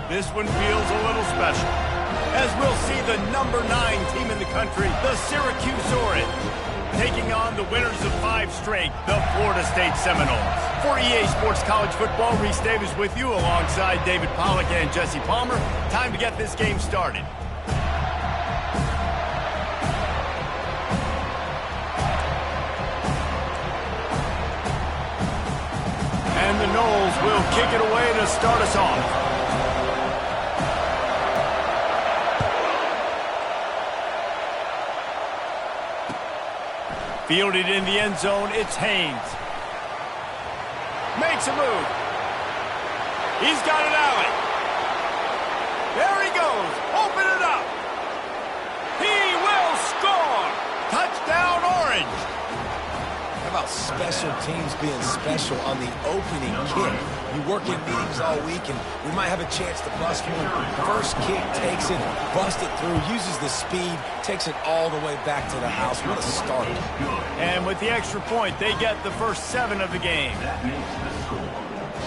This one feels a little special, as we'll see the number 9 team in the country, the Syracuse Orange, taking on the winners of 5 straight, the Florida State Seminoles. For EA Sports College Football, Reese Davis with you alongside David Pollack and Jesse Palmer. Time to get this game started. And the Noles will kick it away to start us off. Fielded in the end zone, it's Haynes. Makes a move. He's got an alley. There he goes. Open it up. He will score. Touchdown, Orange. How about special teams being special on the opening kick? You work in meetings all week, and we might have a chance to bust one. First kick, takes it, busts it through, uses the speed, takes it all the way back to the house. What a start. And with the extra point, they get the first 7 of the game.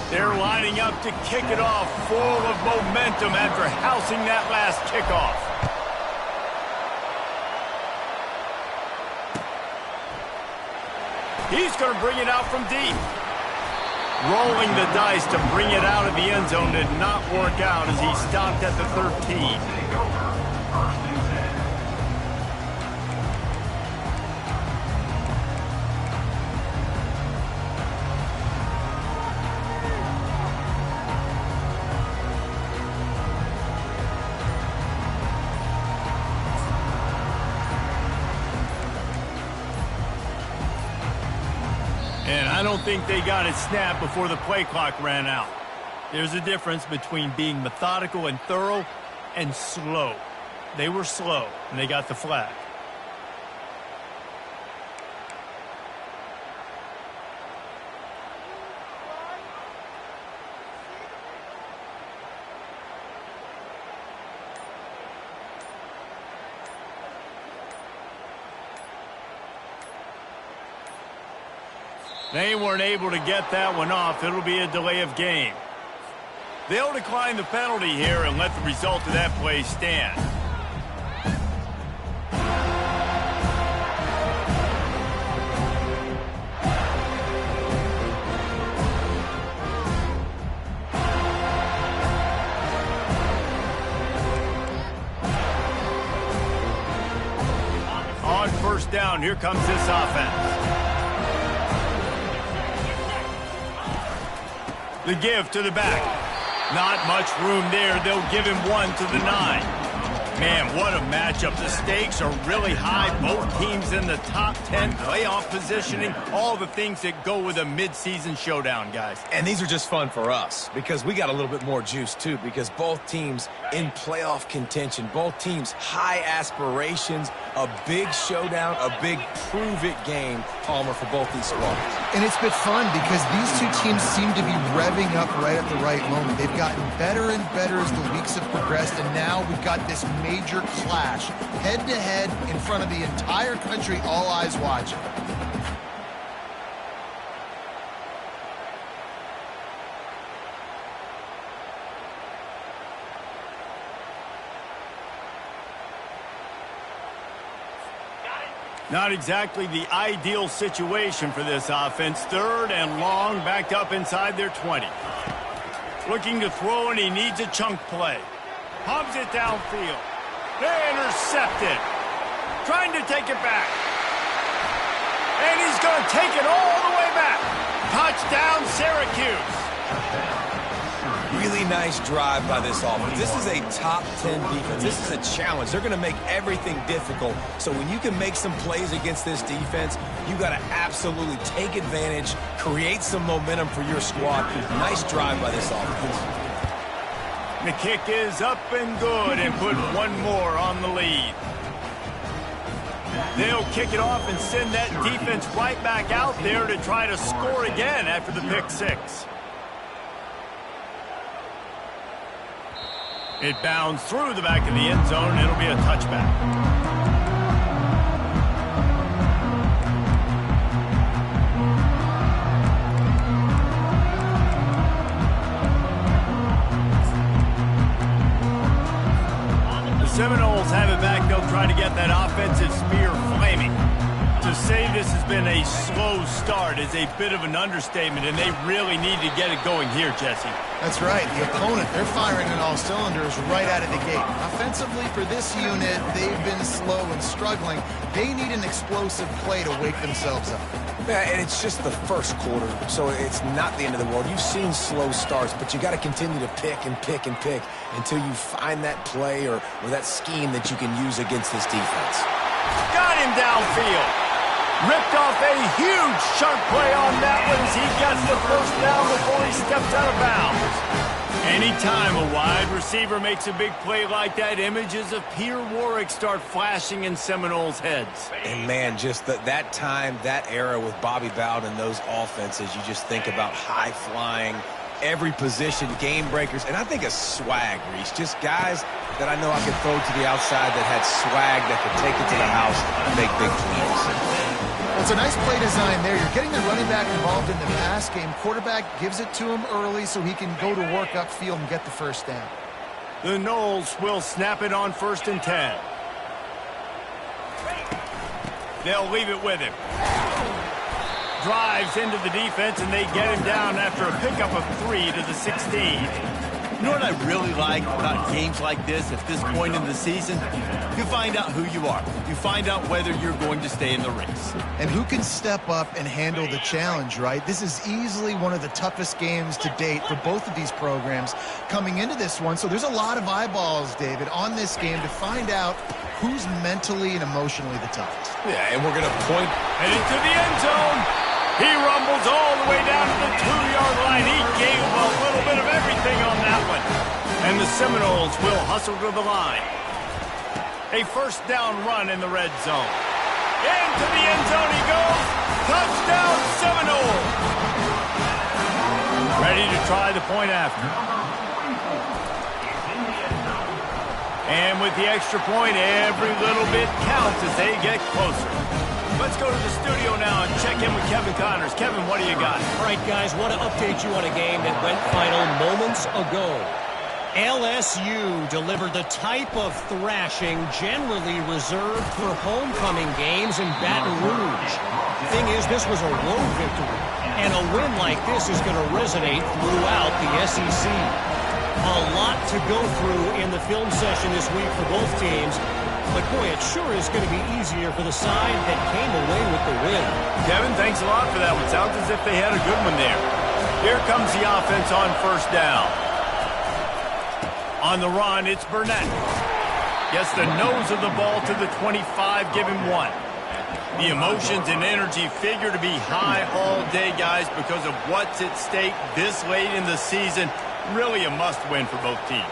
They're lining up to kick it off, full of momentum after housing that last kickoff. He's going to bring it out from deep. Rolling the dice to bring it out of the end zone did not work out as he stopped at the 13. And I don't think they got it snapped before the play clock ran out. There's a difference between being methodical and thorough and slow. They were slow, and they got the flag. They weren't able to get that one off. It'll be a delay of game. They'll decline the penalty here and let the result of that play stand. On first down, here comes this offense. The give to the back. Not much room there. They'll give him 1 to the 9. Man, what a matchup. The stakes are really high. Both teams in the top 10, playoff positioning, all the things that go with a midseason showdown, guys. And these are just fun for us because we got a little bit more juice, too, because both teams in playoff contention, both teams high aspirations, a big showdown, a big prove-it game, Palmer, for both these squads. And it's been fun because these two teams seem to be revving up right at the right moment. They've gotten better and better as the weeks have progressed, and now we've got this major clash, head-to-head in front of the entire country, all eyes watching. Not exactly the ideal situation for this offense. 3rd and long, backed up inside their 20. Looking to throw, and he needs a chunk play. Pumps it downfield. They intercept it. Trying to take it back. And he's going to take it all the way back. Touchdown, Syracuse. Really nice drive by this offense. This is a top 10 defense. This is a challenge. They're going to make everything difficult. So when you can make some plays against this defense, you got to absolutely take advantage, create some momentum for your squad. Nice drive by this offense. The kick is up and good and put 1 more on the lead. They'll kick it off and send that defense right back out there to try to score again after the pick 6. It bounds through the back of the end zone, and it'll be a touchback. Seminoles have it back. They'll try to get that offensive spear flaming. To say this has been a slow start is a bit of an understatement, and they really need to get it going here, Jesse. That's right. The opponent, they're firing on all cylinders right out of the gate. Offensively, for this unit, they've been slow and struggling. They need an explosive play to wake themselves up. Yeah, and it's just the first quarter, so it's not the end of the world. You've seen slow starts, but you got to continue to pick and pick and pick until you find that play or that scheme that you can use against this defense. Got him downfield. Ripped off a huge chunk play on that one as he gets the first down before he steps out of bounds. Anytime a wide receiver makes a big play like that, images of Peter Warwick start flashing in Seminoles' heads. And, man, just that time, that era with Bobby Bowden and those offenses, you just think about high-flying, every position, game breakers, and I think of swag, Reese. Just guys that I know I could throw to the outside that had swag that could take it to the house and make big plays. It's a nice play design there. You're getting the running back involved in the pass game. Quarterback gives it to him early so he can go to work upfield and get the first down. The Noles will snap it on 1st and 10. They'll leave it with him. Drives into the defense, and they get him down after a pickup of 3 to the 16. You know what I really like about games like this at this point in the season? You find out who you are. You find out whether you're going to stay in the race. And who can step up and handle the challenge, right? This is easily one of the toughest games to date for both of these programs coming into this one. So there's a lot of eyeballs, David, on this game to find out who's mentally and emotionally the toughest. Yeah, and we're going to point. Heading to the end zone. He rumbles all the way down to the 2-yard line. He gave a little bit of everything on that one. And the Seminoles will hustle to the line. A first down run in the red zone. Into the end zone he goes. Touchdown Seminoles. Ready to try the point after. And with the extra point, every little bit counts as they get closer. Let's go to the studio now and check in with Kevin Connors. Kevin, what do you got? All right, guys, want to update you on a game that went final moments ago. LSU delivered the type of thrashing generally reserved for homecoming games in Baton Rouge. The thing is, this was a road victory, and a win like this is going to resonate throughout the SEC. A lot to go through in the film session this week for both teams. But, boy, it sure is going to be easier for the side that came away with the win. Kevin, thanks a lot for that one. Sounds as if they had a good one there. Here comes the offense on first down. On the run, it's Burnett. Gets the nose of the ball to the 25, give him 1. The emotions and energy figure to be high all day, guys, because of what's at stake this late in the season. Really a must-win for both teams.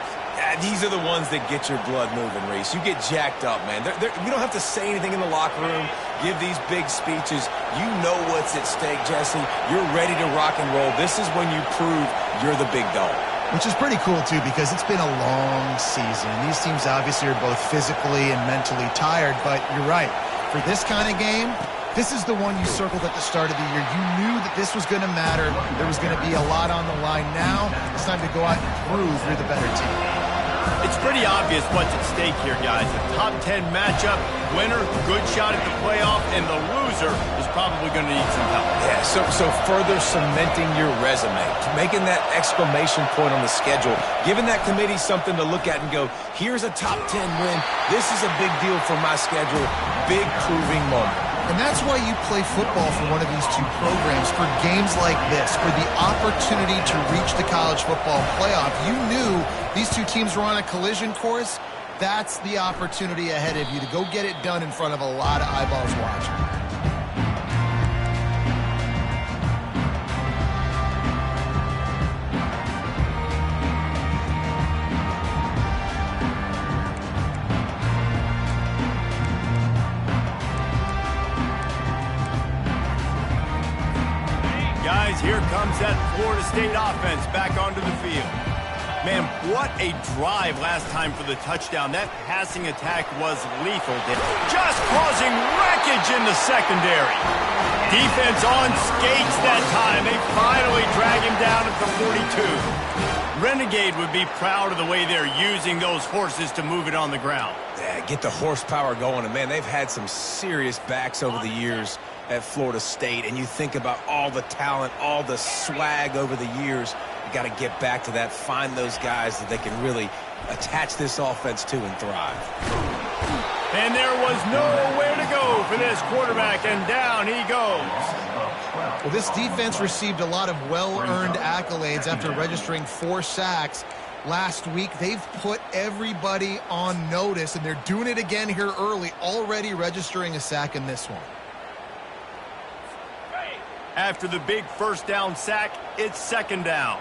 These are the ones that get your blood moving, Reese. You get jacked up, man. You don't have to say anything in the locker room, give these big speeches. You know what's at stake, Jesse. You're ready to rock and roll. This is when you prove you're the big dog. Which is pretty cool, too, because it's been a long season. These teams obviously are both physically and mentally tired, but you're right. For this kind of game, this is the one you circled at the start of the year. You knew that this was going to matter. There was going to be a lot on the line. Now it's time to go out and prove you're the better team. It's pretty obvious what's at stake here, guys. A top 10 matchup, winner, good shot at the playoff, and the loser is probably going to need some help. Yeah, so further cementing your resume, making that exclamation point on the schedule, giving that committee something to look at and go, here's a top 10 win. This is a big deal for my schedule. Big proving moment. And that's why you play football for one of these two programs, for games like this, for the opportunity to reach the college football playoff. You knew these two teams were on a collision course. That's the opportunity ahead of you to go get it done in front of a lot of eyeballs watching. Guys, here comes that Florida State offense back onto the field. Man, what a drive last time for the touchdown. That passing attack was lethal. Just causing wreckage in the secondary. Defense on skates that time. They finally drag him down at the 42. Renegade would be proud of the way they're using those horses to move it on the ground. Yeah, get the horsepower going. And, man, they've had some serious backs over the years at Florida State. And you think about all the talent, all the swag over the years. You got to get back to that, find those guys that they can really attach this offense to and thrive. And there was nowhere to go for this quarterback, and down he goes. Well, this defense received a lot of well-earned accolades after registering 4 sacks last week. They've put everybody on notice, and they're doing it again here early, already registering a sack in this one. After the big first down sack, it's second down.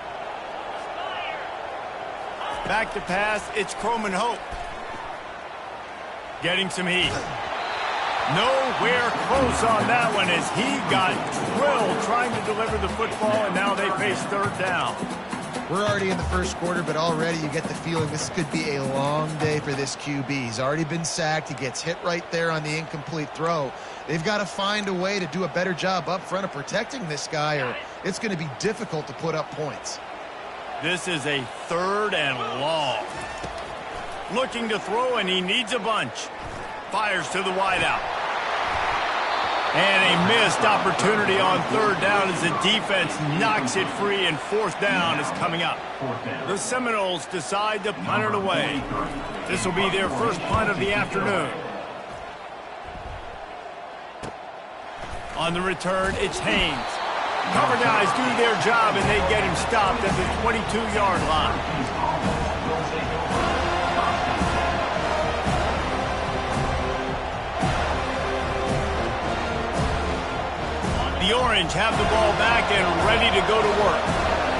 Back to pass, it's Croman Hope. Getting some heat. Nowhere close on that one as he got drilled trying to deliver the football, and now they face third down. We're already in the first quarter, but already you get the feeling this could be a long day for this QB. He's already been sacked. He gets hit right there on the incomplete throw. They've got to find a way to do a better job up front of protecting this guy, or it's going to be difficult to put up points. This is a third and long. Looking to throw, and he needs a bunch. Fires to the wideout. And a missed opportunity on third down as the defense knocks it free, and fourth down is coming up. The Seminoles decide to punt it away. This will be their first punt of the afternoon. On the return, it's Haynes. Cover guys do their job, and they get him stopped at the 22-yard line. The Orange have the ball back and ready to go to work.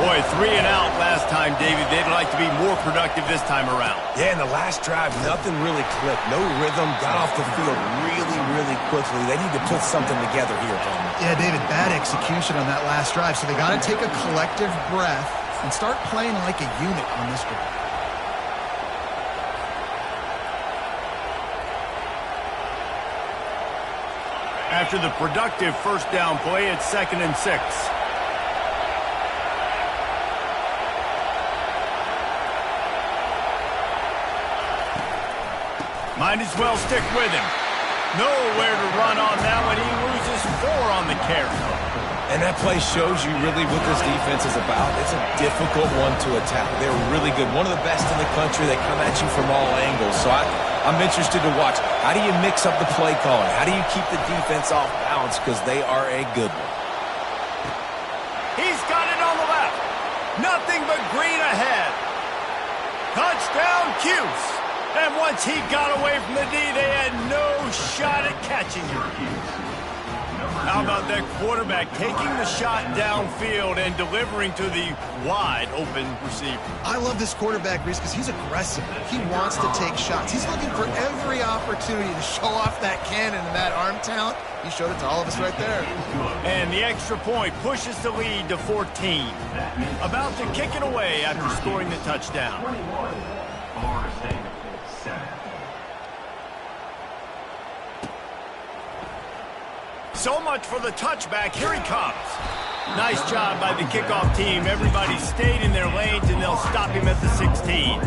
Boy, 3 and out last time, David. They'd like to be more productive this time around. Yeah, in the last drive, nothing really clicked. No rhythm, got off the field really quickly. They need to put something together here, Tom. Yeah, David, bad execution on that last drive, so they got to take a collective breath and start playing like a unit on this drive. After the productive first down play, it's 2nd and 6. Might as well stick with him. Nowhere to run on that one. He loses 4 on the carry. And that play shows you really what this defense is about. It's a difficult one to attack. They're really good. One of the best in the country. They come at you from all angles. So I'm interested to watch. How do you mix up the play calling? How do you keep the defense off balance? Because they are a good one. He's got it on the left. Nothing but green ahead. Touchdown, Cuse. And once he got away from the D, they had no shot at catching him. How about that quarterback taking the shot downfield and delivering to the wide-open receiver? I love this quarterback, Reese, because he's aggressive. He wants to take shots. He's looking for every opportunity to show off that cannon and that arm talent. He showed it to all of us right there. And the extra point pushes the lead to 14. About to kick it away after scoring the touchdown. So much for the touchback. Here he comes. Nice job by the kickoff team. Everybody stayed in their lanes, and they'll stop him at the 16.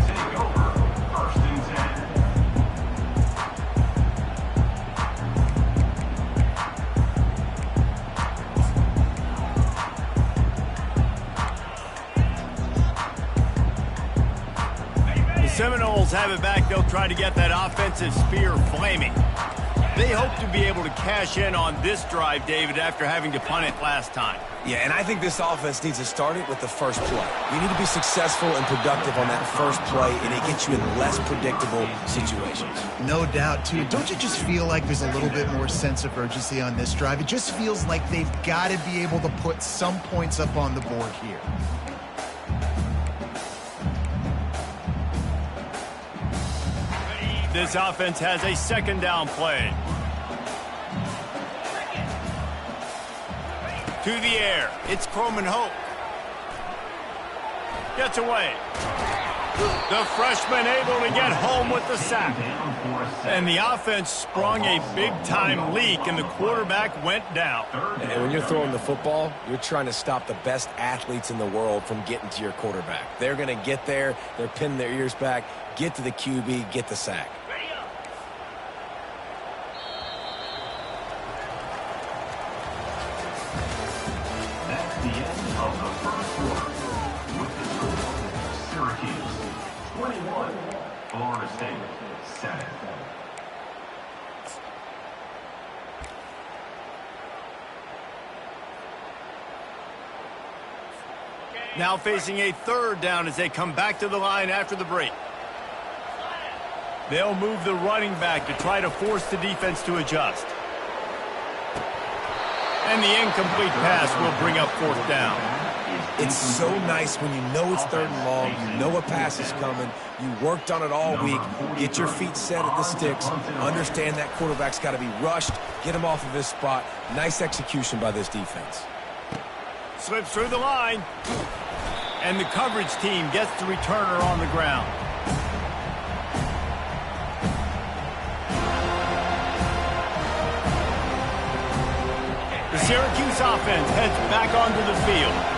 The Seminoles have it back. They'll try to get that offensive spear flaming. They hope to be able to cash in on this drive, David, after having to punt it last time. Yeah, and I think this offense needs to start it with the first play. You need to be successful and productive on that first play, and it gets you in less predictable situations. No doubt, too. Don't you just feel like there's a little bit more sense of urgency on this drive? It just feels like they've got to be able to put some points up on the board here. This offense has a second down play. To the air. It's Croman Hope. Gets away. The freshman able to get home with the sack. And the offense sprung a big-time leak, and the quarterback went down. And when you're throwing the football, you're trying to stop the best athletes in the world from getting to your quarterback. They're going to get there. They're pinning their ears back, get to the QB, get the sack. That's the end of the first quarter. With the score, Syracuse 21, Florida State 7. Now facing a third down as they come back to the line after the break. They'll move the running back to try to force the defense to adjust. And the incomplete pass will bring up fourth down. It's so nice when you know it's third and long, you know a pass is coming, you worked on it all week, get your feet set at the sticks, understand that quarterback's got to be rushed, get him off of his spot. Nice execution by this defense. Slips through the line. And the coverage team gets the returner on the ground. The Syracuse offense heads back onto the field.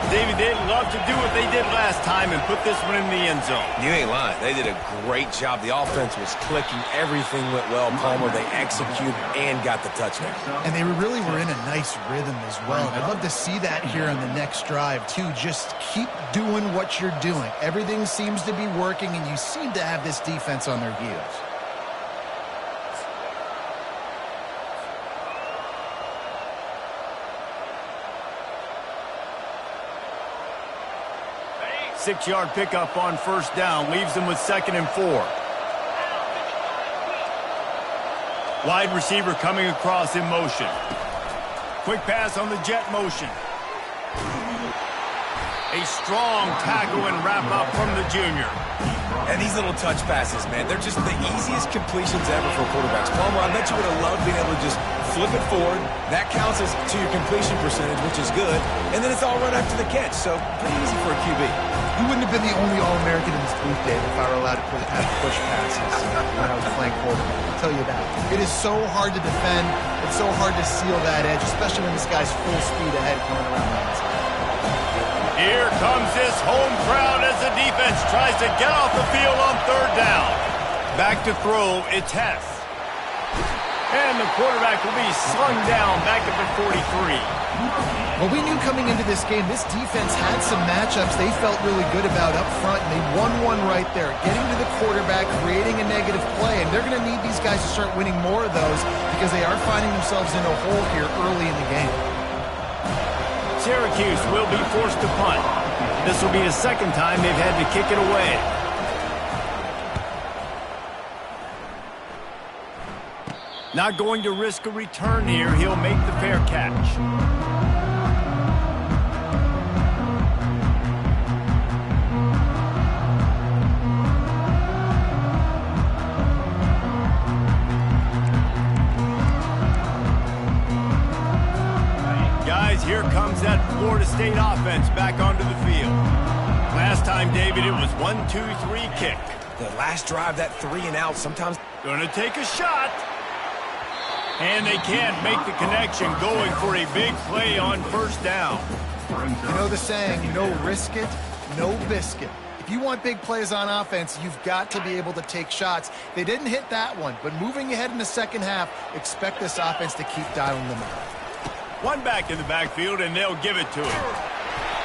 David, they'd love to do what they did last time and put this one in the end zone. You ain't lying. They did a great job. The offense was clicking. Everything went well, Palmer. They executed and got the touchdown. And they really were in a nice rhythm as well. I'd love to see that here on the next drive, too. Just keep doing what you're doing. Everything seems to be working, and you seem to have this defense on their heels. Six-yard pickup on first down leaves them with 2nd and 4. Wide receiver coming across in motion. Quick pass on the jet motion. A strong tackle and wrap up from the junior. And these little touch passes, man, they're just the easiest completions ever for quarterbacks. Palmer, I bet you would have loved being able to just flip it forward. That counts as to your completion percentage, which is good. And then it's all run after the catch, so pretty easy for a QB. You wouldn't have been the only All-American in this booth, Dave, if I were allowed to have push passes when I was playing quarterback. I'll tell you that. It is so hard to defend. It's so hard to seal that edge, especially when this guy's full speed ahead coming around the outside. Here comes this home crowd as the defense tries to get off the field on third down. Back to throw, it's Hess. And the quarterback will be slung down back at the 43. Well, we knew coming into this game, this defense had some matchups they felt really good about up front, and they won one right there, getting to the quarterback, creating a negative play, and they're going to need these guys to start winning more of those because they are finding themselves in a hole here early in the game. Syracuse will be forced to punt. This will be the second time they've had to kick it away. Not going to risk a return here. He'll make the fair catch. Guys, here comes that Florida State offense back onto the field. Last time, David, it was 1-2-3 kick. The last drive, that 3 and out, sometimes. Gonna take a shot. And they can't make the connection, going for a big play on first down. You know the saying, no risk it, no biscuit. If you want big plays on offense, you've got to be able to take shots. They didn't hit that one, but moving ahead in the second half, expect this offense to keep dialing them out. One back in the backfield, and they'll give it to him.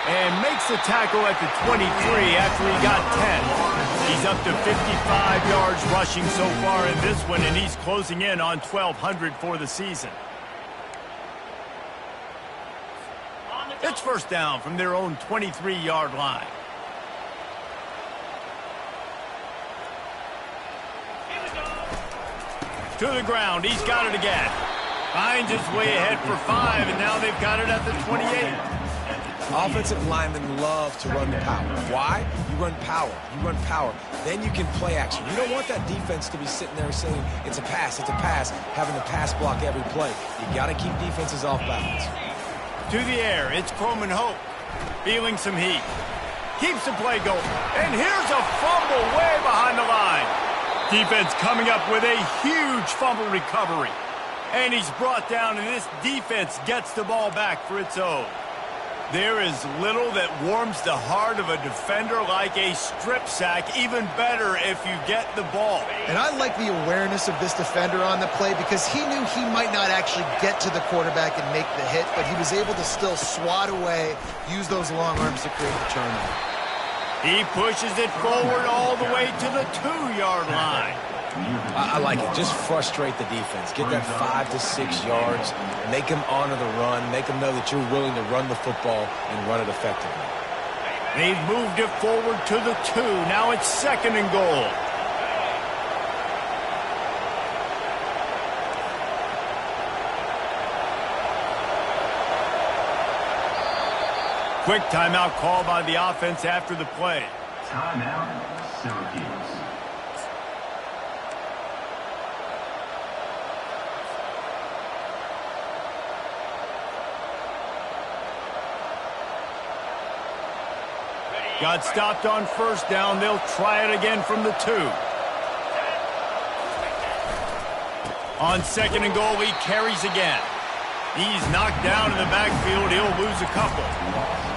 And makes the tackle at the 23 after he got 10. He's up to 55 yards rushing so far in this one, and he's closing in on 1,200 for the season. It's first down from their own 23-yard line. To the ground, he's got it again. Finds his way ahead for 5, and now they've got it at the 28. Offensive linemen love to run the power. Why? You run power. You run power. Then you can play action. You don't want that defense to be sitting there saying, it's a pass, having to pass block every play. You got to keep defenses off balance. To the air, it's Croman Hope, feeling some heat. Keeps the play going. And here's a fumble way behind the line. Defense coming up with a huge fumble recovery. And he's brought down, and this defense gets the ball back for its own. There is little that warms the heart of a defender like a strip sack. Even better if you get the ball. And I like the awareness of this defender on the play because he knew he might not actually get to the quarterback and make the hit, but he was able to still swat away, use those long arms to create the turnover. He pushes it forward all the way to the 2-yard line. I like it. Just frustrate the defense. Get that 5 to 6 yards. Make them honor the run. Make them know that you're willing to run the football and run it effectively. They've moved it forward to the 2. Now it's 2nd and goal. Quick timeout call by the offense after the play. Timeout, Syracuse. Got stopped on 1st down. They'll try it again from the 2. On 2nd and goal, he carries again. He's knocked down in the backfield. He'll lose a couple.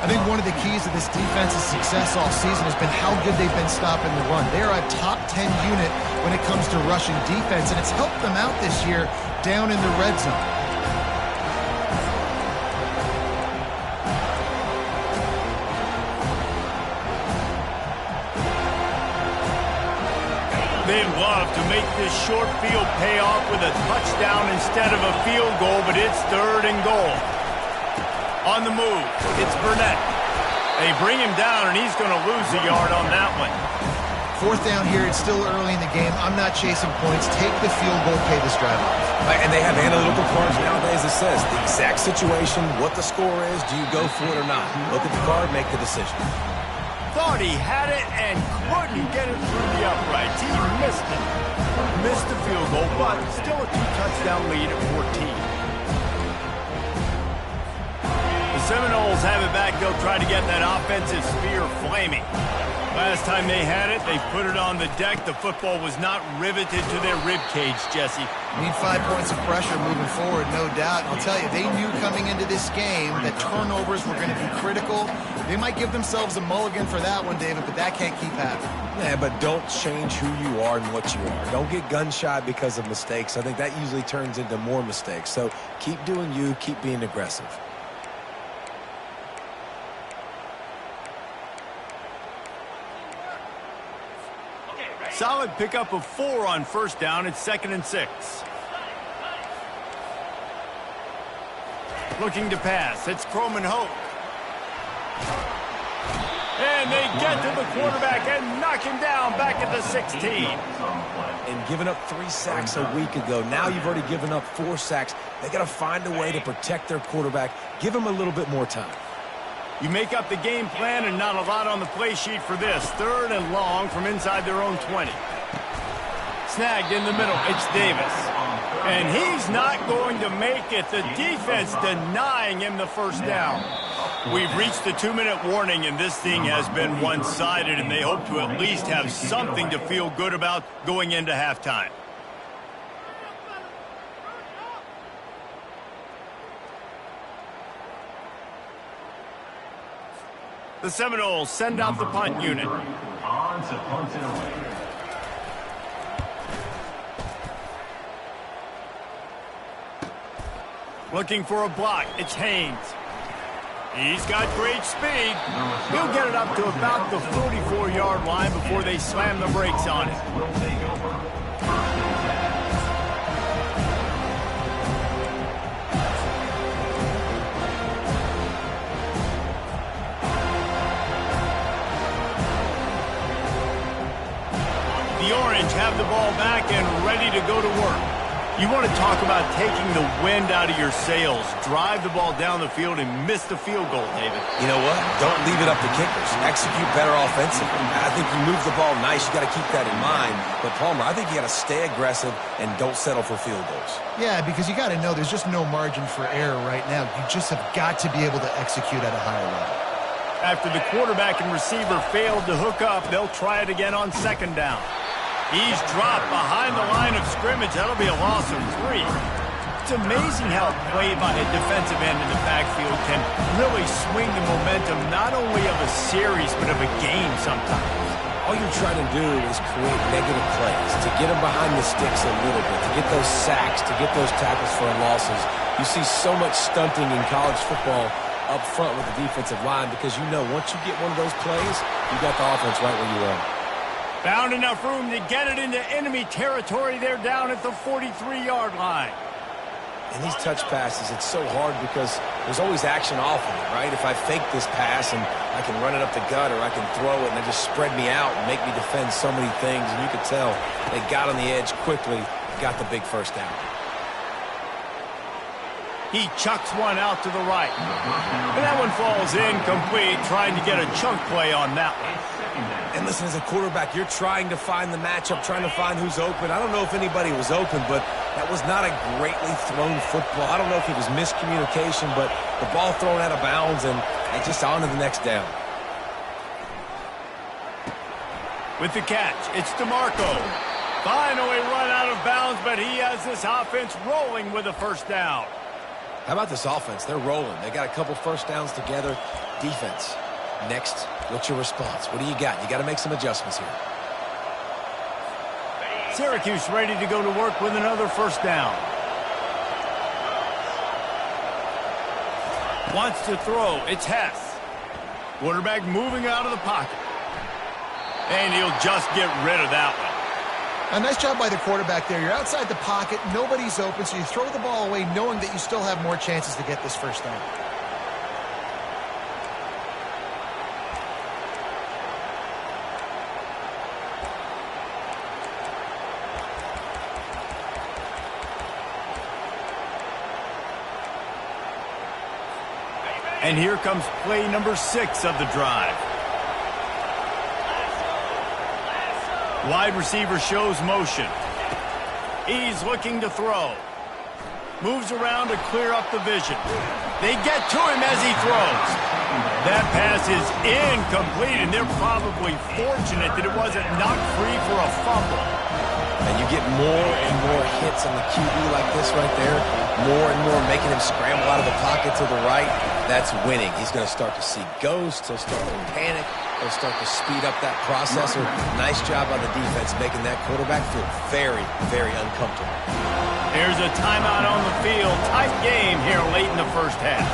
I think one of the keys to this defense's success all season has been how good they've been stopping the run. They're a top 10 unit when it comes to rushing defense, and it's helped them out this year down in the red zone. They'd love to make this short field pay off with a touchdown instead of a field goal, but it's 3rd and goal. On the move, it's Burnett. They bring him down, and he's going to lose a yard on that one. 4th down here, it's still early in the game. I'm not chasing points. Take the field goal, pay this drive off. And they have analytical cards nowadays that says the exact situation, what the score is, do you go for it or not? Look at the card, make the decision. Thought he had it and couldn't get it through the uprights. He missed it. Missed the field goal, but still a 2-touchdown lead at 14. The Seminoles have it back. They'll try to get that offensive spear flaming. Last time they had it, they put it on the deck. The football was not riveted to their rib cage, Jesse. Need 5 points of pressure moving forward, no doubt. I'll tell you, they knew coming into this game that turnovers were going to be critical. They might give themselves a mulligan for that one, David, but that can't keep happening. Yeah, but don't change who you are and what you are. Don't get gun-shy because of mistakes. I think that usually turns into more mistakes. So keep doing you, keep being aggressive. Solid pickup of 4 on 1st down. It's 2nd and 6. Looking to pass. It's Croman Hoke. And they get to the quarterback and knock him down back at the 16. And giving up 3 sacks a week ago. Now you've already given up 4 sacks. They got to find a way to protect their quarterback. Give him a little bit more time. You make up the game plan and not a lot on the play sheet for this. 3rd and long from inside their own 20. Snagged in the middle. It's Davis. And he's not going to make it. The defense denying him the 1st down. We've reached the 2-minute warning, and this thing has been one-sided, and they hope to at least have something to feel good about going into halftime. The Seminoles send out the punt unit. On to punt it away. Looking for a block. It's Haynes. He's got great speed. He'll get it up to about the 44-yard line before they slam the brakes on it. Will take over. 1st and 10. The Orange have the ball back and ready to go to work. You want to talk about taking the wind out of your sails. Drive the ball down the field and miss the field goal, David. You know what? Don't leave it up to kickers. Execute better offensively. I think you move the ball nice. You got to keep that in mind. But, Palmer, I think you got to stay aggressive and don't settle for field goals. Yeah, because you got to know there's just no margin for error right now. You just have got to be able to execute at a higher level. After the quarterback and receiver failed to hook up, they'll try it again on second down. He's dropped behind the line of scrimmage. That'll be a loss of 3. It's amazing how play by a defensive end in the backfield can really swing the momentum not only of a series but of a game sometimes. All you're trying to do is create negative plays, to get them behind the sticks a little bit, to get those sacks, to get those tackles for losses. You see so much stunting in college football up front with the defensive line because you know once you get one of those plays, you got the offense right where you want. Found enough room to get it into enemy territory. They're down at the 43-yard line. And these touch passes, it's so hard because there's always action off of it, right? If I fake this pass and I can run it up the gut or I can throw it and they just spread me out and make me defend so many things, and you could tell they got on the edge quickly, got the big first down. He chucks one out to the right. And that one falls incomplete, trying to get a chunk play on that one. And listen, as a quarterback, you're trying to find the matchup, trying to find who's open. I don't know if anybody was open, but that was not a greatly thrown football. I don't know if it was miscommunication, but the ball thrown out of bounds and just on to the next down. With the catch, it's DeMarco. Finally run out of bounds, but he has this offense rolling with a first down. How about this offense? They're rolling. They got a couple first downs together. Defense. Next, what's your response? What do you got? You got to make some adjustments here. Syracuse ready to go to work with another first down. Wants to throw. It's Hess. Quarterback moving out of the pocket. And he'll just get rid of that one. A nice job by the quarterback there. You're outside the pocket. Nobody's open, so you throw the ball away knowing that you still have more chances to get this first down. And here comes play number 6 of the drive. Wide receiver shows motion. He's looking to throw. Moves around to clear up the vision. They get to him as he throws. That pass is incomplete, and they're probably fortunate that it wasn't knocked free for a fumble. And you get more and more hits on the QB like this right there. More and more making him scramble out of the pocket to the right. That's winning. He's going to start to see ghosts. He'll start to panic. He'll start to speed up that processor. Nice job by the defense making that quarterback feel very, very uncomfortable. Here's a timeout on the field. Tight game here late in the first half.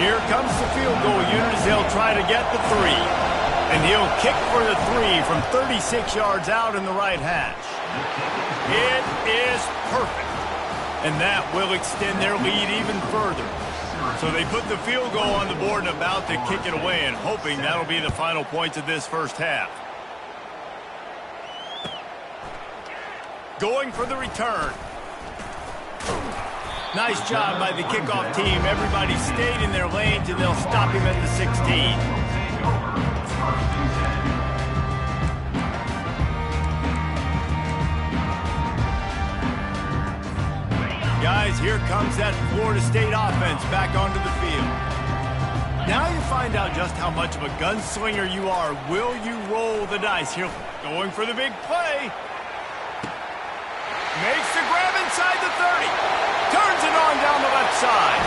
Here comes the field goal unit as they'll try to get the 3. And he'll kick for the 3 from 36 yards out in the right hash. It is perfect. And that will extend their lead even further. So they put the field goal on the board and about to kick it away, and hoping that'll be the final points of this first half. Going for the return. Nice job by the kickoff team. Everybody stayed in their lanes, and they'll stop him at the 16. Guys, here comes that Florida State offense back onto the field. Now you find out just how much of a gunslinger you are. Will you roll the dice? Here, going for the big play. Makes the grab inside the 30. Turns it on down the left side.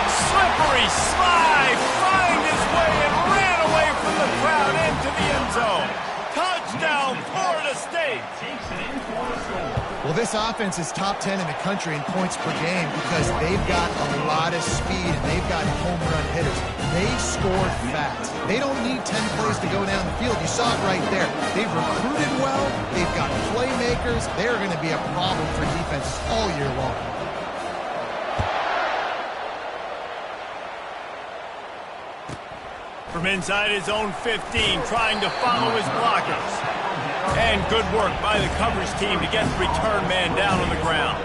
Slippery slide. Find his way and ran away from the crowd into the end zone. Touchdown, Florida State. Well, this offense is top 10 in the country in points per game because they've got a lot of speed and they've got home run hitters. They scored fast. They don't need 10 plays to go down the field. You saw it right there. They've recruited well. They've got playmakers. They're going to be a problem for defenses all year long. From inside his own 15, trying to follow his blockers. And good work by the coverage team to get the return man down on the ground.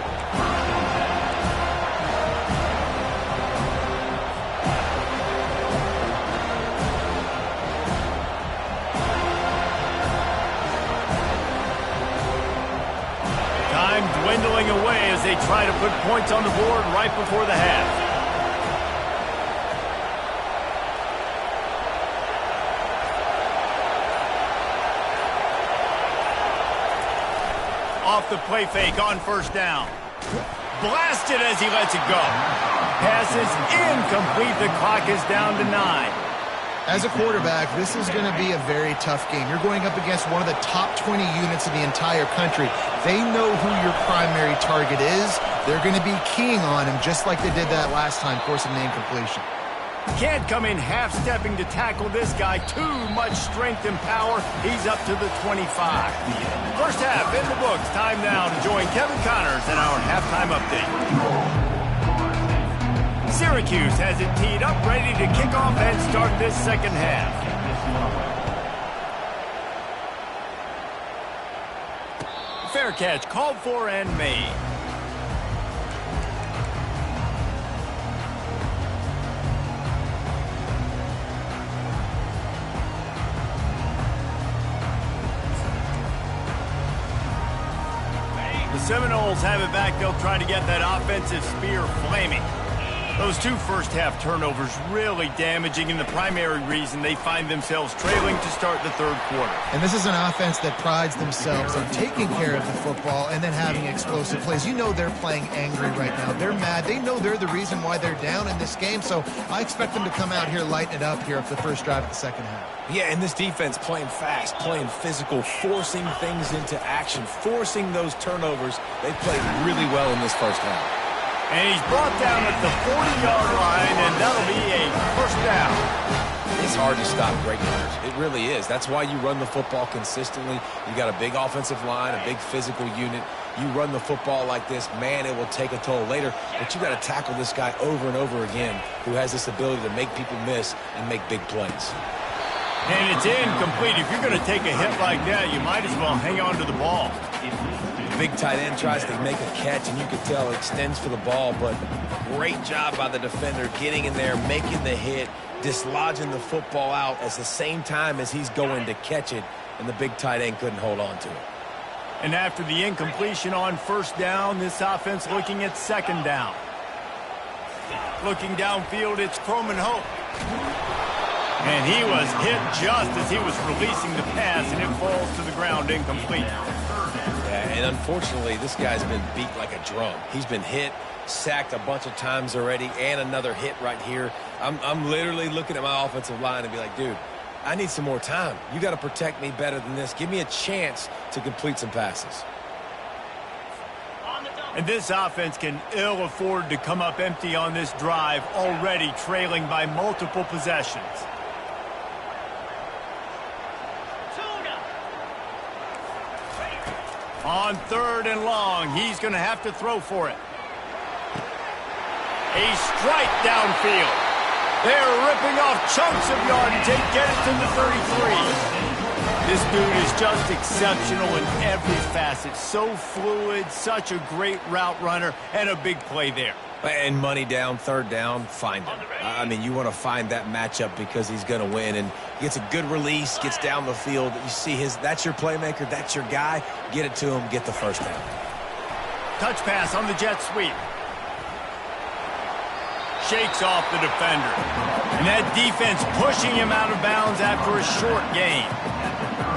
Time dwindling away as they try to put points on the board right before the half. Off the play fake on first down. Blasted as he lets it go. Pass is incomplete. The clock is down to 9. As a quarterback, this is going to be a very tough game. You're going up against one of the top 20 units in the entire country. They know who your primary target is. They're going to be keying on him just like they did that last time, forcing the incompletion. Can't come in half-stepping to tackle this guy. Too much strength and power. He's up to the 25. First half in the books. Time now to join Kevin Connors in our halftime update. Syracuse has it teed up, ready to kick off and start this second half. Fair catch called for and made. The Seminoles have it back. They'll try to get that offensive spear flaming. Those two first-half turnovers really damaging, and the primary reason they find themselves trailing to start the third quarter. And this is an offense that prides themselves on taking care of the football and then having explosive plays. You know they're playing angry right now. They're mad. They know they're the reason why they're down in this game, so I expect them to come out here, lighten it up here for the first drive of the second half. Yeah, and this defense playing fast, playing physical, forcing things into action, forcing those turnovers. They played really well in this first half. And he's brought down at the 40-yard line, and that'll be a first down. It's hard to stop great runners. It really is. That's why you run the football consistently. You got a big offensive line, a big physical unit. You run the football like this, man, it will take a toll later. But you got to tackle this guy over and over again who has this ability to make people miss and make big plays. And it's incomplete. If you're going to take a hit like that, you might as well hang on to the ball. Big tight end tries to make a catch, and you can tell it extends for the ball, but great job by the defender getting in there, making the hit, dislodging the football out at the same time as he's going to catch it, and the big tight end couldn't hold on to it. And after the incompletion on first down, this offense looking at second down. Looking downfield, it's Croman Hope. And he was hit just as he was releasing the pass, and it falls to the ground incomplete. And unfortunately, this guy's been beat like a drum. He's been hit, sacked a bunch of times already, and another hit right here. I'm literally looking at my offensive line and be like, dude, I need some more time. You got to protect me better than this. Give me a chance to complete some passes. And this offense can ill afford to come up empty on this drive, already trailing by multiple possessions. On third and long, he's going to have to throw for it. A strike downfield. They're ripping off chunks of yardage. They get it to the 33. This dude is just exceptional in every facet. So fluid, such a great route runner, and a big play there. And money down, third down, find him. I mean, you want to find that matchup because he's going to win. And gets a good release, gets down the field. You see that's your playmaker, that's your guy. Get it to him, get the first down. Touch pass on the jet sweep. Shakes off the defender. And that defense pushing him out of bounds after a short gain.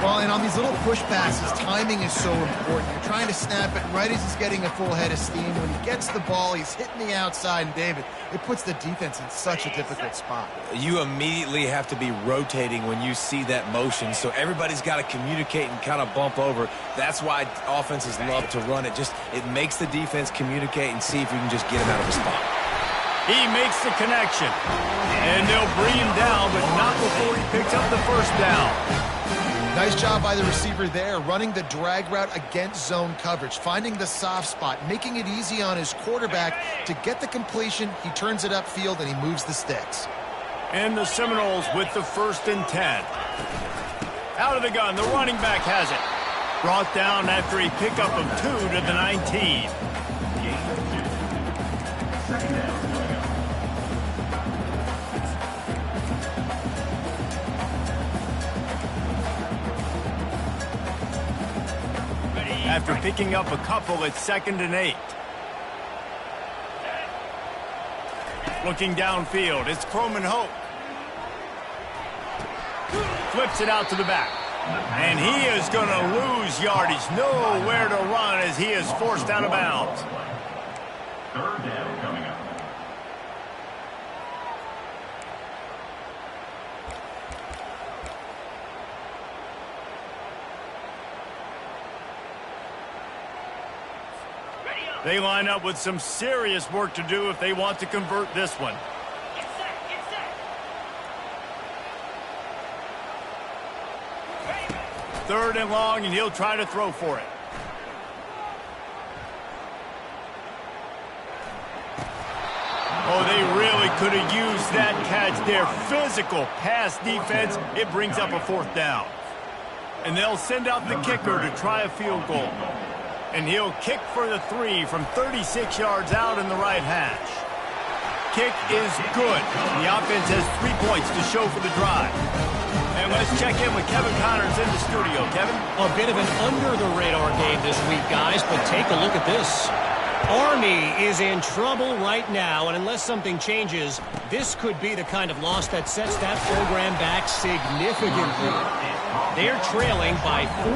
Well, and on these little push passes, timing is so important. You're trying to snap it right as he's getting a full head of steam. When he gets the ball, he's hitting the outside, and David, it puts the defense in such a difficult spot. You immediately have to be rotating when you see that motion, so everybody's got to communicate and kind of bump over. That's why offenses love to run it. It makes the defense communicate and see if you can just get him out of a spot. He makes the connection, and they'll bring him down, but not before he picks up the first down. Nice job by the receiver there, running the drag route against zone coverage, finding the soft spot, making it easy on his quarterback to get the completion. He turns it upfield, and he moves the sticks. And the Seminoles with the 1st and 10. Out of the gun, the running back has it. Brought down after a pickup of 2 to the 19. After picking up a couple, it's 2nd and 8. Looking downfield, it's Croman Hope. Flips it out to the back. And he is going to lose yardage. Nowhere to run as he is forced out of bounds. Third down coming up. They line up with some serious work to do if they want to convert this one. Third and long, and he'll try to throw for it. Oh, they really could have used that catch there. Physical pass defense. It brings up a fourth down. And they'll send out the kicker to try a field goal. And he'll kick for the 3 from 36 yards out in the right hash. Kick is good. The offense has 3 points to show for the drive. And let's check in with Kevin Connors in the studio. Kevin? A bit of an under-the-radar game this week, guys, but take a look at this. Army is in trouble right now, and unless something changes, this could be the kind of loss that sets that program back significantly. They're trailing by 14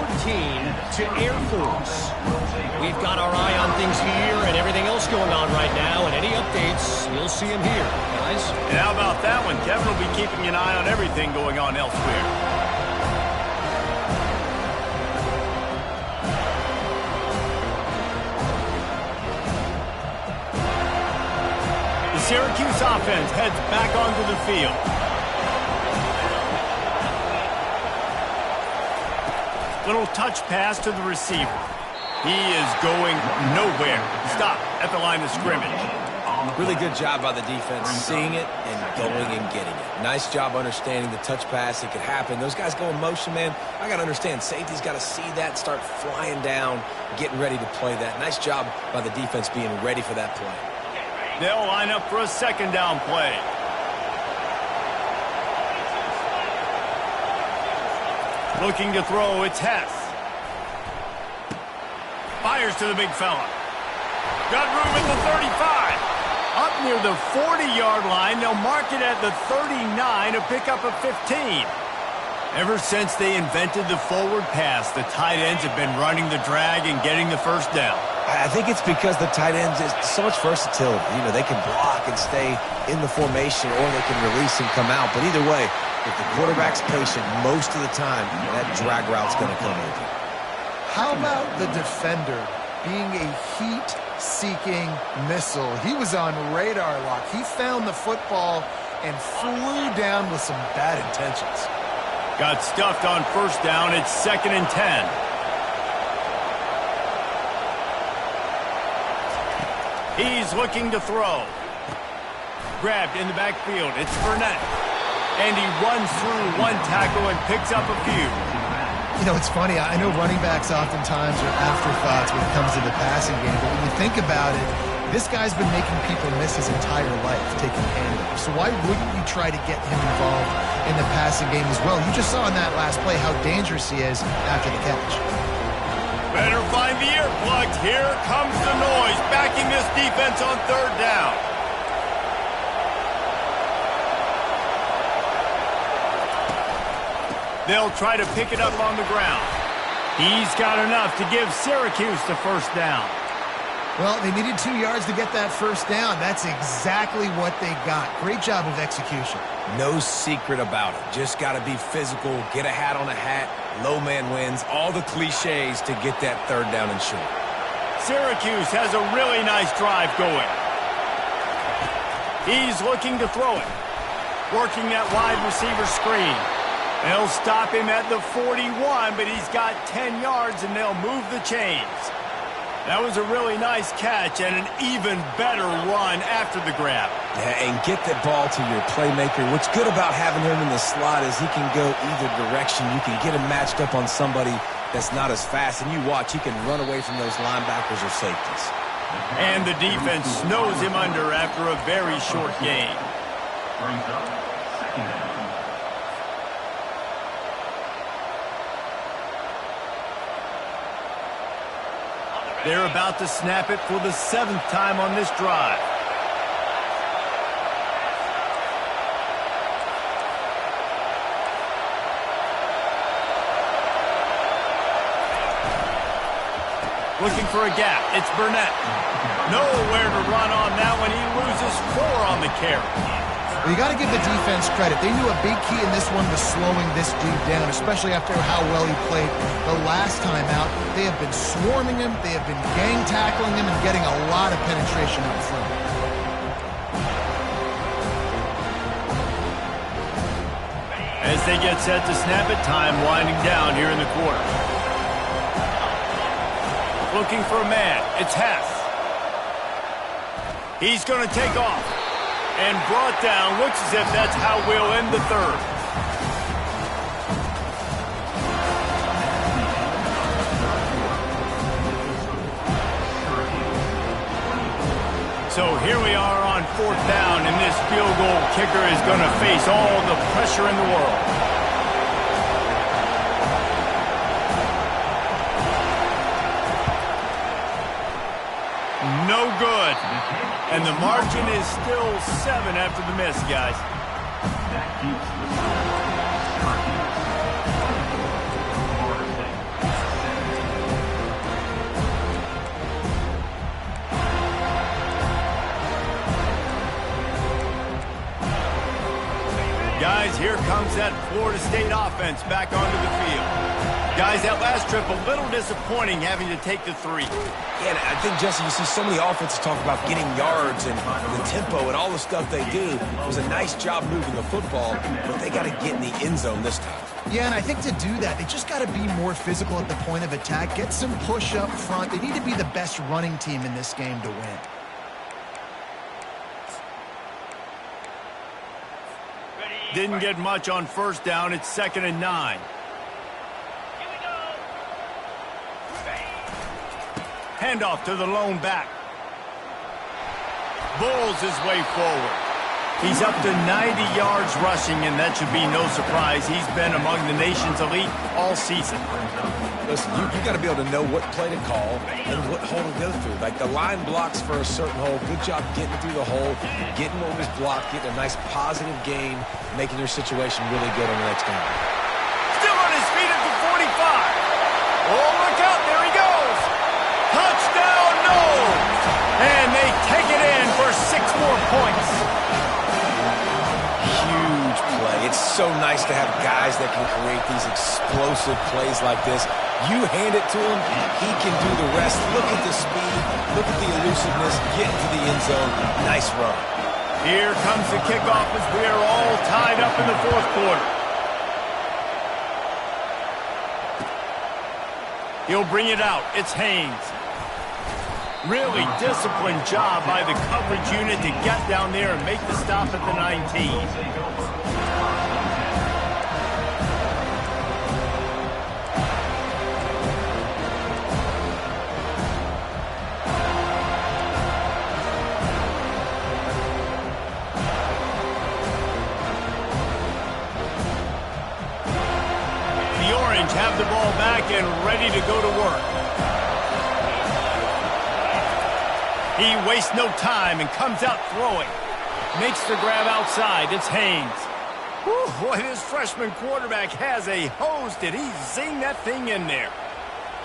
to Air Force. We've got our eye on things here and everything else going on right now, and any updates, you'll see them here, guys. And how about that one? Kevin will be keeping an eye on everything going on elsewhere. The Syracuse offense heads back onto the field. Little touch pass to the receiver. He is going nowhere. Stop at the line of scrimmage. Really good job by the defense, seeing it and going and getting it. Nice job understanding the touch pass. It could happen. Those guys go in motion, man. I got to understand, safety's got to see that, start flying down, getting ready to play that. Nice job by the defense being ready for that play. They'll line up for a second down play. Looking to throw, it's Hess. Fires to the big fella. Got room at the 35. Up near the 40-yard line, they'll mark it at the 39 to pick up a 15. Ever since they invented the forward pass, the tight ends have been running the drag and getting the first down. I think it's because the tight ends is so much versatility. You know, they can block and stay in the formation, or they can release and come out. But either way, if the quarterback's patient most of the time, that drag route's going to come over. How about the defender being a heat-seeking missile? He was on radar lock. He found the football and flew down with some bad intentions. Got stuffed on first down. It's 2nd and 10. He's looking to throw. Grabbed in the backfield. It's Burnett. And he runs through one tackle and picks up a few. You know, it's funny. I know running backs oftentimes are afterthoughts when it comes to the passing game, but when you think about it, this guy's been making people miss his entire life taking handoffs. So why wouldn't you try to get him involved in the passing game as well? You just saw in that last play how dangerous he is after the catch. Better find the earplugs. Here comes the noise, backing this defense on third down. They'll try to pick it up on the ground. He's got enough to give Syracuse the first down. Well, they needed 2 yards to get that first down. That's exactly what they got. Great job of execution. No secret about it. Just got to be physical, get a hat on a hat, low man wins, all the cliches to get that third down and short. Syracuse has a really nice drive going. He's looking to throw it. Working that wide receiver screen. They'll stop him at the 41, but he's got 10 yards, and they'll move the chains. That was a really nice catch and an even better run after the grab. Yeah, and get the ball to your playmaker. What's good about having him in the slot is he can go either direction. You can get him matched up on somebody that's not as fast, and you watch, he can run away from those linebackers or safeties. And the defense snows him under after a very short gain. Brings up second down. They're about to snap it for the 7th time on this drive. Looking for a gap. It's Burnett. Nowhere to run on that one. He loses 4 on the carry. Well, you got to give the defense credit. They knew a big key in this one was slowing this dude down, especially after how well he played the last time out. They have been swarming him. They have been gang tackling him and getting a lot of penetration up front. As they get set to snap it, time winding down here in the quarter. Looking for a man. It's Hess. He's going to take off. And brought down. Looks as if that's how we'll end the third. So here we are on 4th down, and this field goal kicker is going to face all the pressure in the world. No good. And the margin is still 7 after the miss, guys. That keeps the Syracuse 7. Guys, here comes that Florida State offense back onto the field. Guys, that last trip, a little disappointing having to take the 3. Yeah, and I think, Jesse, you see so many offenses talk about getting yards and the tempo and all the stuff they do. It was a nice job moving the football, but they got to get in the end zone this time. Yeah, and I think to do that, they just got to be more physical at the point of attack, get some push up front. They need to be the best running team in this game to win. Didn't get much on 1st down. It's 2nd and 9. Handoff to the lone back. Bulls his way forward. He's up to 90 yards rushing, and that should be no surprise. He's been among the nation's elite all season. Listen, you got to be able to know what play to call and what hole to go through. Like the line blocks for a certain hole. Good job getting through the hole, getting over his block, getting a nice positive gain, making your situation really good on the next game. Still on his feet at the 45. Oh, look out. There he goes. Touchdown, no! And they take it in for 6 more points. Huge play. It's so nice to have guys that can create these explosive plays like this. You hand it to him, he can do the rest. Look at the speed, look at the elusiveness, get into the end zone. Nice run. Here comes the kickoff as we are all tied up in the 4th quarter. He'll bring it out. It's Haynes. Really disciplined job by the coverage unit to get down there and make the stop at the 19. The Orange have the ball back and ready to go to work. He wastes no time and comes out throwing. Makes the grab outside. It's Haynes. Whew, boy, this freshman quarterback has a hose. Did he zing that thing in there?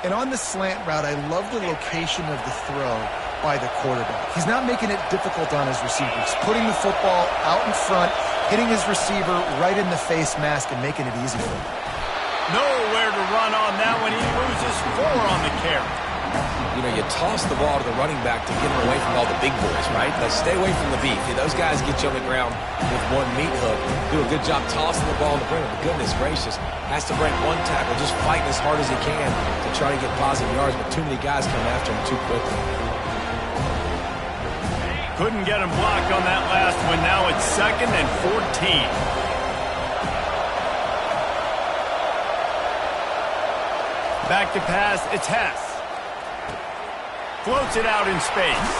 And on the slant route, I love the location of the throw by the quarterback. He's not making it difficult on his receivers. Putting the football out in front, hitting his receiver right in the face mask and making it easy for him. Nowhere to run on that one. He loses 4 on the carry. You know, you toss the ball to the running back to get him away from all the big boys, right? Like, stay away from the beef. Those guys get you on the ground with one meat hook. Do a good job tossing the ball to bring him. Goodness gracious. Has to break one tackle, just fighting as hard as he can to try to get positive yards, but too many guys coming after him too quickly. Couldn't get him blocked on that last one. Now it's 2nd and 14. Back to pass. It's Hess. Floats it out in space.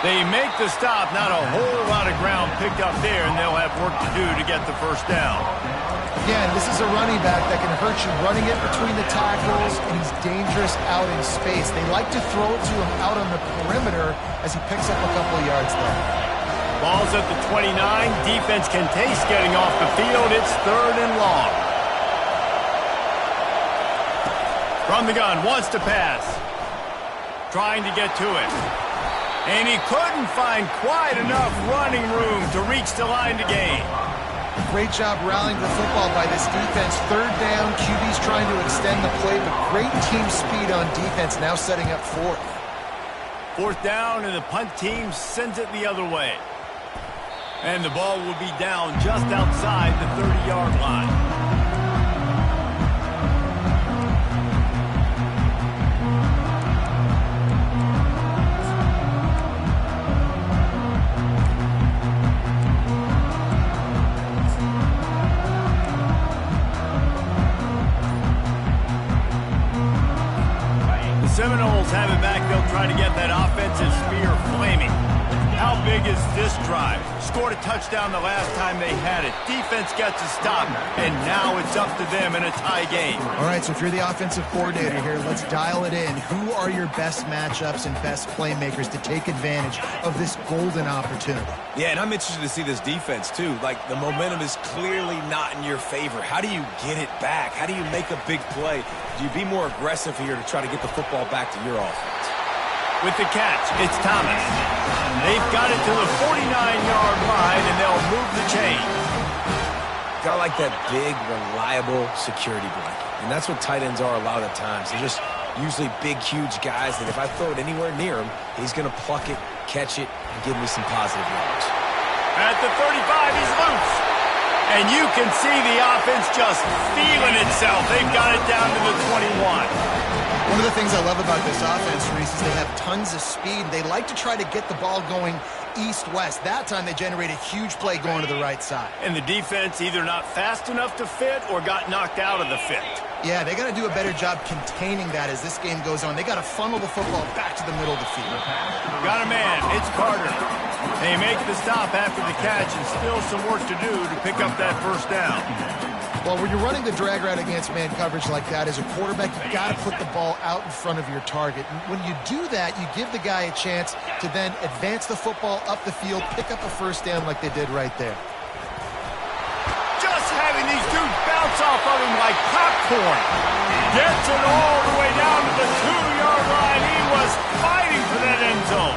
They make the stop. Not a whole lot of ground picked up there, and they'll have work to do to get the 1st down. Yeah, and this is a running back that can hurt you running it between the tackles, and he's dangerous out in space. They like to throw it to him out on the perimeter as he picks up a couple of yards there. Ball's at the 29. Defense can taste getting off the field. It's 3rd and long. From the gun, wants to pass. trying to get to it. And he couldn't find quite enough running room to reach the line to gain. Great job rallying the football by this defense. Third down, QB's trying to extend the play, but great team speed on defense, now setting up fourth. Fourth down, and the punt team sends it the other way. And the ball will be down just outside the 30-yard line. Seminoles have it back. They'll try to get that offensive spear flaming. How big is this drive? Scored a touchdown the last time they had it. Defense gets a stop, and now it's up to them in a tie game. All right, so if you're the offensive coordinator here, let's dial it in. Who are your best matchups and best playmakers to take advantage of this golden opportunity? Yeah, and I'm interested to see this defense, too. Like, the momentum is clearly not in your favor. How do you get it back? How do you make a big play? Do you be more aggressive here to try to get the football back to your offense? With the catch, it's Thomas. They've got it to the 49-yard line, and they'll move the chain. Got like that big, reliable security blanket. And that's what tight ends are a lot of the times. They're just usually big, huge guys that if I throw it anywhere near him, he's going to pluck it, catch it, and give me some positive yards. At the 35, he's loose. And you can see the offense just feeling itself. They've got it down to the 21. One of the things I love about this offense, Reese, is they have tons of speed. They like to try to get the ball going east-west. That time they generate a huge play going to the right side. And the defense either not fast enough to fit or got knocked out of the fit. Yeah, they got to do a better job containing that as this game goes on. They got to funnel the football back to the middle of the field. Got a man. It's Carter. They make the stop after the catch, and still some work to do to pick up that first down. Well, when you're running the drag route against man coverage like that, as a quarterback, you got to put the ball out in front of your target. And when you do that, you give the guy a chance to then advance the football up the field, pick up a first down like they did right there. Just having these dudes bounce off of him like popcorn. Gets it all the way down to the 2-yard line. He was fighting for that end zone.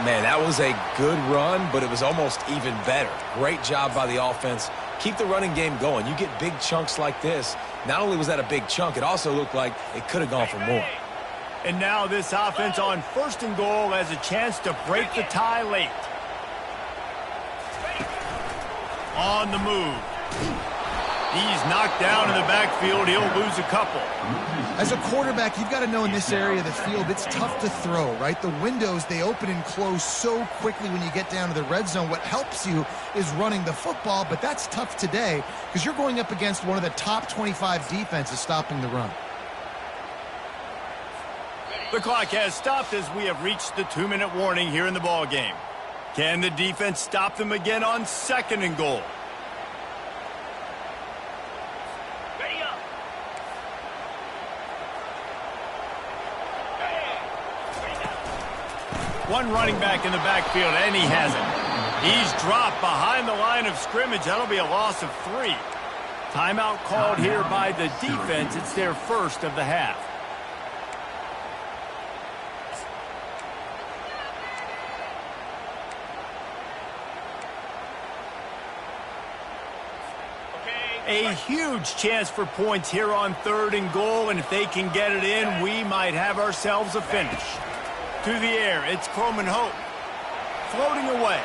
Man, that was a good run, but it was almost even better. Great job by the offense. Keep the running game going. You get big chunks like this. Not only was that a big chunk, it also looked like it could have gone for more. And now this offense on first and goal has a chance to break the tie late. On the move. He's knocked down in the backfield. He'll lose a couple. As a quarterback, you've got to know in this area of the field, it's tough to throw, right? The windows, they open and close so quickly when you get down to the red zone. What helps you is running the football, but that's tough today because you're going up against one of the top 25 defenses stopping the run. The clock has stopped as we have reached the 2-minute warning here in the ball game. Can the defense stop them again on second and goal? One running back in the backfield, and he has it. He's dropped behind the line of scrimmage. That'll be a loss of 3. Timeout called here by the defense. It's their first of the half. A huge chance for points here on third and goal, and if they can get it in, we might have ourselves a finish. To the air, it's Croman Hope. Floating away.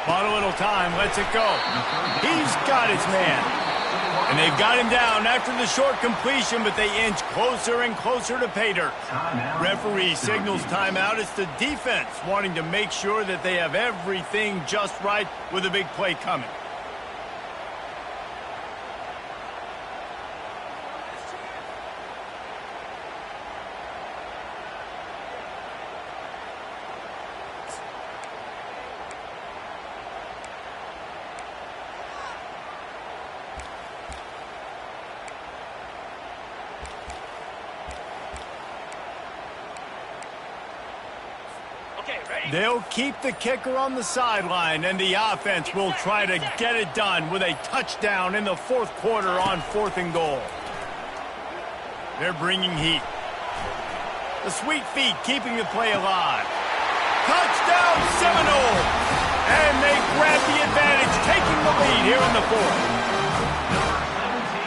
Bought a little time, lets it go. He's got his man. And they've got him down after the short completion, but they inch closer and closer to pay dirt. Referee signals timeout. It's the defense wanting to make sure that they have everything just right with a big play coming. They'll keep the kicker on the sideline, and the offense will try to get it done with a touchdown in the fourth quarter on fourth and goal. They're bringing heat. The sweet feet keeping the play alive. Touchdown Seminoles! And they grab the advantage, taking the lead here in the fourth.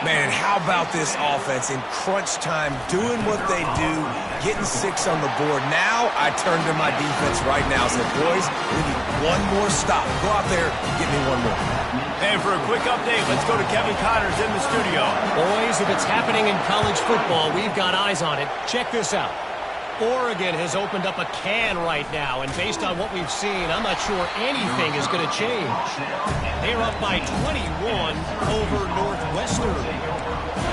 Man, how about this offense in crunch time, doing what they do, getting 6 on the board. Now I turn to my defense right now and say, boys, we need one more stop. Go out there, get me one more. And for a quick update, let's go to Kevin Connors in the studio. Boys, if it's happening in college football, we've got eyes on it. Check this out. Oregon has opened up a can right now, and based on what we've seen, I'm not sure anything is going to change. They're up by 21 over Northwestern.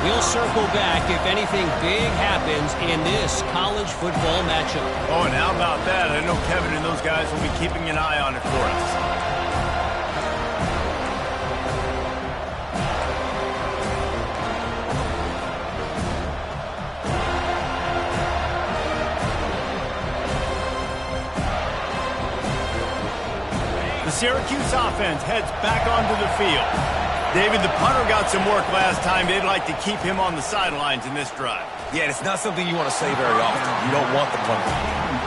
We'll circle back if anything big happens in this college football matchup. Oh, and how about that? I know Kevin and those guys will be keeping an eye on it for us. Syracuse offense heads back onto the field. David, the punter got some work last time. They'd like to keep him on the sidelines in this drive. Yeah, it's not something you want to say very often. You don't want the punter.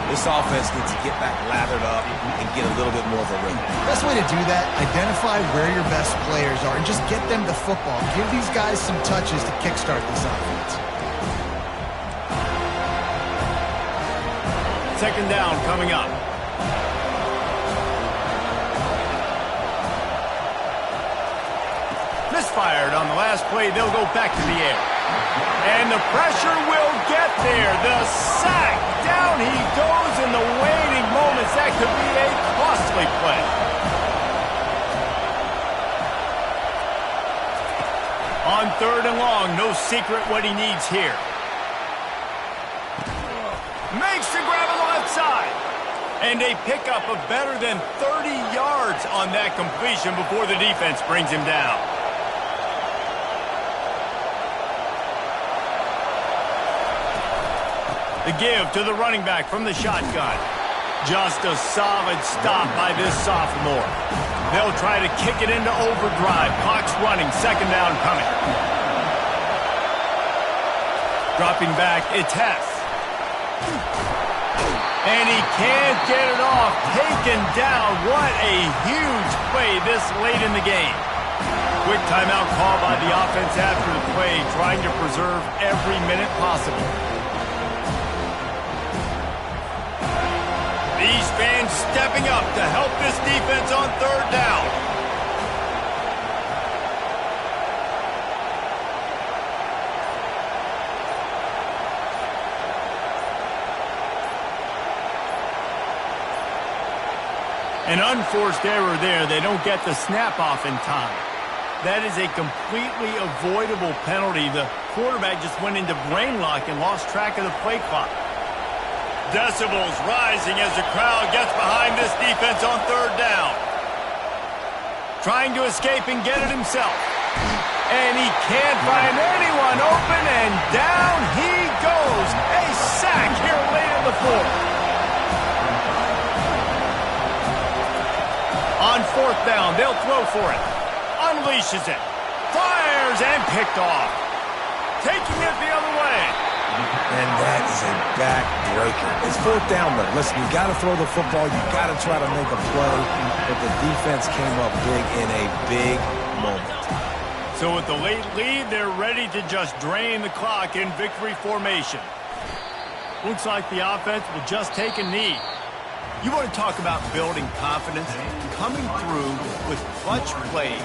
This offense needs to get back lathered up and get a little bit more of a rhythm. Best way to do that, identify where your best players are and just get them the football. Give these guys some touches to kickstart this offense. Second down coming up. Misfired on the last play. They'll go back to the air. And the pressure will get there. The sack. Down he goes in the waiting moments. That could be a costly play. On 3rd and long, no secret what he needs here. Makes the grab on the left side. And a pickup of better than 30 yards on that completion before the defense brings him down. The give to the running back from the shotgun. Just a solid stop by this sophomore. They'll try to kick it into overdrive. Clock's running. Second down coming. Dropping back, it's Hess. And he can't get it off. Taken down. What a huge play this late in the game. Quick timeout call by the offense after the play, trying to preserve every minute possible. These fans stepping up to help this defense on 3rd down. An unforced error there. They don't get the snap off in time. That is a completely avoidable penalty. The quarterback just went into brain lock and lost track of the play clock. Decibels rising as the crowd gets behind this defense on 3rd down. Trying to escape and get it himself. And he can't find anyone open, and down he goes. A sack here late in the 4th. On 4th down, they'll throw for it. Unleashes it. Fires and picked off. Taking it the other way. And that is a back-breaker. It's 4th down, though. Listen, you got to throw the football. You got to try to make a play. But the defense came up big in a big moment. So with the late lead, they're ready to just drain the clock in victory formation. Looks like the offense will just take a knee. You want to talk about building confidence? Coming through with clutch plays,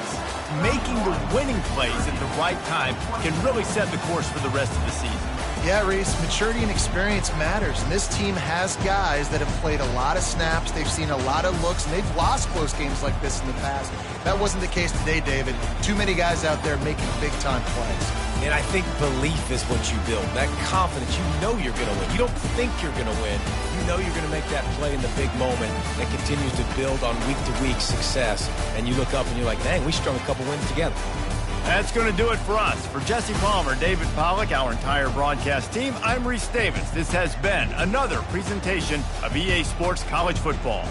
making the winning plays at the right time can really set the course for the rest of the season. Yeah, Reese, maturity and experience matters. And this team has guys that have played a lot of snaps. They've seen a lot of looks, and they've lost close games like this in the past. That wasn't the case today, David. Too many guys out there making big-time plays. And I think belief is what you build. That confidence, you know you're going to win. You don't think you're going to win. You know you're going to make that play in the big moment that continues to build on week-to-week success. And you look up and you're like, dang, we strung a couple wins together. That's going to do it for us. For Jesse Palmer, David Pollack, our entire broadcast team, I'm Reese Davis. This has been another presentation of EA Sports College Football.